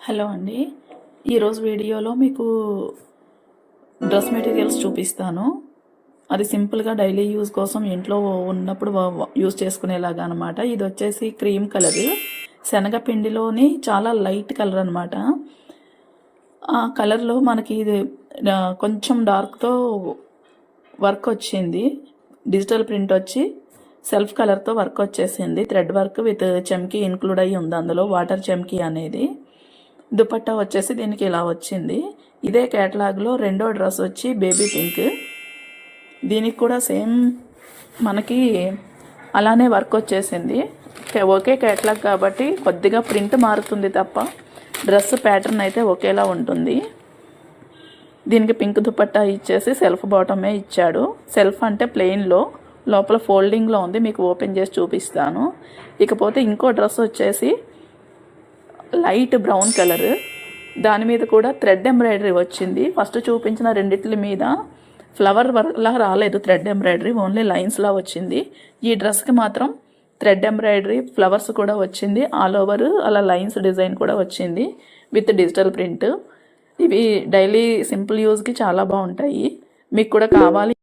Hello అండి. ఈరోజు వీడియోలో మీకు డ్రెస్ మెటీరియల్స్ చూపిస్తాను. అది సింపుల్గా డైలీ యూజ్ కోసం ఇంట్లో ఉన్నప్పుడు యూజ్ చేసుకునేలాగా అనమాట. ఇది వచ్చేసి క్రీమ్ కలర్, శనగపిండిలోని చాలా లైట్ కలర్ అనమాట. ఆ కలర్లో మనకి ఇది కొంచెం డార్క్తో వర్క్ వచ్చింది. డిజిటల్ ప్రింట్ వచ్చి సెల్ఫ్ కలర్తో వర్క్ వచ్చేసింది. థ్రెడ్ వర్క్ విత్ చెమ్కీ ఇన్క్లూడ్ అయ్యి ఉంది అందులో, వాటర్ చెమ్కీ అనేది. దుపట్టా వచ్చేసి దీనికి ఇలా వచ్చింది. ఇదే కేటలాగ్లో రెండో డ్రెస్ వచ్చి బేబీ పింక్. దీనికి కూడా సేమ్ మనకి అలానే వర్క్ వచ్చేసింది. ఒకే కేటలాగ్ కాబట్టి కొద్దిగా ప్రింట్ మారుతుంది తప్ప డ్రెస్ ప్యాటర్న్ అయితే ఒకేలా ఉంటుంది. దీనికి పింక్ దుపట్టా ఇచ్చేసి సెల్ఫ్ బాటమే ఇచ్చాడు. సెల్ఫ్ అంటే ప్లెయిన్లో, లోపల ఫోల్డింగ్లో ఉంది. మీకు ఓపెన్ చేసి చూపిస్తాను. ఇకపోతే ఇంకో డ్రెస్ వచ్చేసి లైట్ బ్రౌన్ కలర్, దాని మీద కూడా థ్రెడ్ ఎంబ్రాయిడరీ వచ్చింది. ఫస్ట్ చూపించిన రెండిట్ల మీద ఫ్లవర్ వర్క్లా రాలేదు థ్రెడ్ ఎంబ్రాయిడరీ, ఓన్లీ లైన్స్లా వచ్చింది. ఈ డ్రెస్కి మాత్రం థ్రెడ్ ఎంబ్రాయిడరీ ఫ్లవర్స్ కూడా వచ్చింది. ఆల్ ఓవర్ అలా లైన్స్ డిజైన్ కూడా వచ్చింది విత్ డిజిటల్ ప్రింట్. ఇవి డైలీ సింపుల్ యూజ్కి చాలా బాగుంటాయి. మీకు కూడా కావాలి